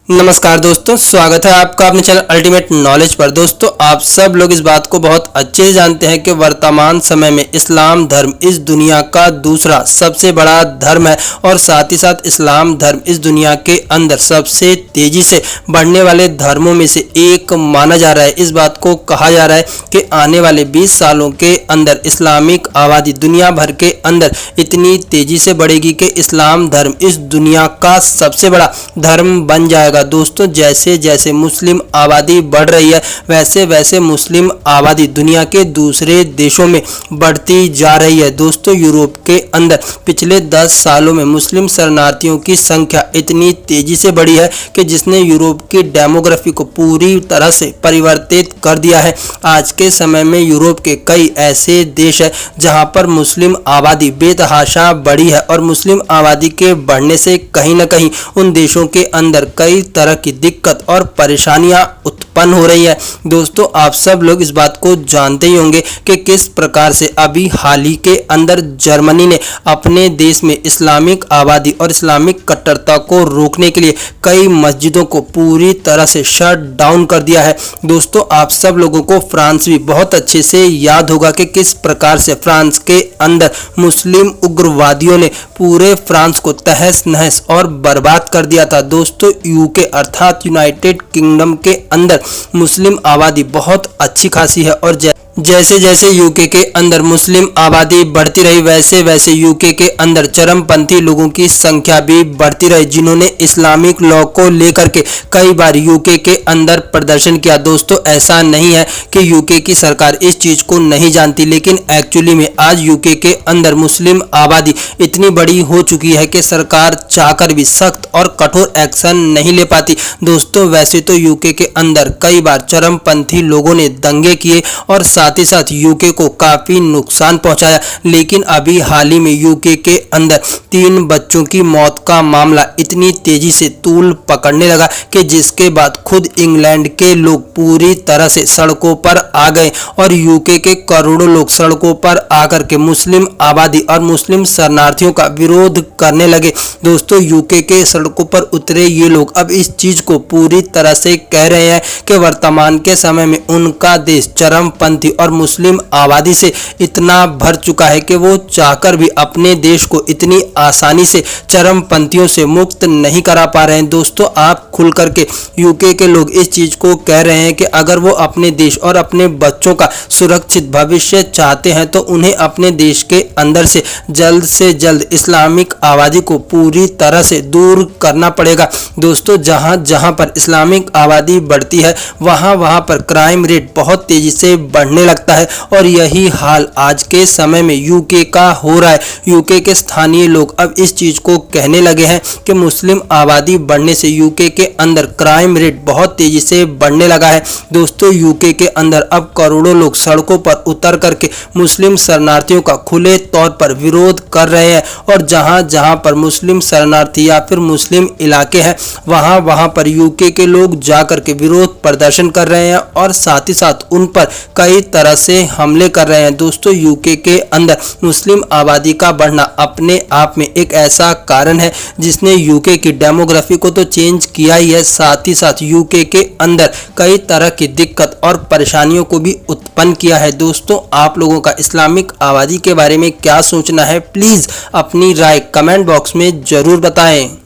नमस्कार दोस्तों, स्वागत है आपका अपने चैनल अल्टीमेट नॉलेज पर। दोस्तों, आप सब लोग इस बात को बहुत अच्छे से जानते हैं कि वर्तमान समय में इस्लाम धर्म इस दुनिया का दूसरा सबसे बड़ा धर्म है और साथ ही साथ इस्लाम धर्म इस दुनिया के अंदर सबसे तेजी से बढ़ने वाले धर्मों में से एक माना जा रहा है। इस बात को कहा जा रहा है कि आने वाले 20 सालों के अंदर इस्लामिक आबादी दुनिया भर के अंदर इतनी तेजी से बढ़ेगी कि इस्लाम धर्म इस दुनिया का सबसे बड़ा धर्म बन जाएगा। दोस्तों, जैसे जैसे मुस्लिम आबादी बढ़ रही है वैसे वैसे मुस्लिम आबादी दुनिया के दूसरे देशों में बढ़ती जा रही है। दोस्तों, यूरोप के अंदर पिछले 10 सालों में मुस्लिम शरणार्थियों की संख्या इतनी तेजी से बढ़ी है कि जिसने यूरोप की डेमोग्राफी को पूरी तरह से परिवर्तित कर दिया है। आज के समय में यूरोप के कई ऐसे देश है जहां पर मुस्लिम आबादी बेतहाशा बढ़ी है और मुस्लिम आबादी के बढ़ने से कहीं ना कहीं उन देशों के अंदर कई तरह की दिक्कत और परेशानियां उत्पन्न हो रही है। दोस्तों, आप सब लोग इस बात को जानते ही होंगे कि किस प्रकार से अभी हाल ही के अंदर जर्मनी ने अपने देश में इस्लामिक आबादी और इस्लामिक कट्टरता को रोकने के लिए कई मस्जिदों को पूरी तरह से शट डाउन कर दिया है। दोस्तों, आप सब लोगों को फ्रांस भी बहुत अच्छे से याद होगा कि किस प्रकार से फ्रांस के अंदर मुस्लिम उग्रवादियों ने पूरे फ्रांस को तहस नहस और बर्बाद कर दिया था। दोस्तों, यूके अर्थात यूनाइटेड किंगडम के अंदर मुस्लिम आबादी बहुत अच्छी खासी है और जैसे जैसे यूके के अंदर मुस्लिम आबादी बढ़ती रही वैसे वैसे यूके के अंदर चरमपंथी लोगों की संख्या भी बढ़ती रही, जिन्होंने इस्लामिक लॉ को लेकर के कई बार यूके के अंदर प्रदर्शन किया। दोस्तों, ऐसा नहीं है कि यूके की सरकार इस चीज को नहीं जानती, लेकिन एक्चुअली में आज यूके के अंदर मुस्लिम आबादी इतनी बड़ी हो चुकी है कि सरकार चाहकर भी सख्त और कठोर एक्शन नहीं ले पाती। दोस्तों, वैसे तो यूके के अंदर कई बार चरमपंथी लोगों ने दंगे किए और साथ ही साथ यूके को काफी नुकसान पहुंचाया, लेकिन अभी हाल ही में यूके के अंदर 3 बच्चों की मौत का मामला इतनी तेजी से तूल पकड़ने लगा कि जिसके बाद खुद इंग्लैंड के लोग पूरी तरह से सड़कों पर आ गए और यूके के करोड़ों लोग सड़कों पर आकर के मुस्लिम आबादी और मुस्लिम शरणार्थियों का विरोध करने लगे। दोस्तों, यूके के सड़कों पर उतरे ये लोग अब इस चीज को पूरी तरह से कह रहे हैं कि वर्तमान के समय में उनका देश चरमपंथी और मुस्लिम आबादी से इतना भर चुका है कि वो चाहकर भी अपने देश को इतनी आसानी से चरमपंथियों से मुक्त नहीं करा पा रहे हैं। दोस्तों, आप खुल करके यूके के लोग इस चीज को कह रहे हैं कि अगर वो अपने देश और अपने बच्चों का सुरक्षित भविष्य चाहते हैं तो उन्हें अपने देश के अंदर से जल्द इस्लामिक आबादी को पूरी तरह से दूर करना पड़ेगा। दोस्तों, जहां जहां पर इस्लामिक आबादी बढ़ती है वहां पर क्राइम रेट बहुत तेजी से बढ़ने लगता है और यही हाल आज के समय में यूके का हो रहा है। यूके के स्थानीय लोग अब इस चीज को कहने लगे हैं कि मुस्लिम आबादी बढ़ने से यूके के अंदर क्राइम रेट बहुत तेजी से बढ़ने लगा है। दोस्तों, यूके के अंदर अब करोड़ों लोग सड़कों पर उतर करके मुस्लिम शरणार्थियों का खुले तौर पर विरोध कर रहे हैं और जहां जहां पर मुस्लिम शरणार्थी या फिर मुस्लिम इलाके हैं वहां पर यूके के लोग जाकर के विरोध प्रदर्शन कर रहे हैं और साथ ही साथ उन पर कई तरह से हमले कर रहे हैं। दोस्तों, यूके के अंदर मुस्लिम आबादी का बढ़ना अपने आप में एक ऐसा कारण है जिसने यूके की डेमोग्राफी को तो चेंज किया ही है, साथ ही साथ यूके के अंदर कई तरह की दिक्कत और परेशानियों को भी उत्पन्न किया है। दोस्तों, आप लोगों का इस्लामिक आबादी के बारे में क्या सोचना है, प्लीज अपनी राय कमेंट बॉक्स में जरूर बताएं।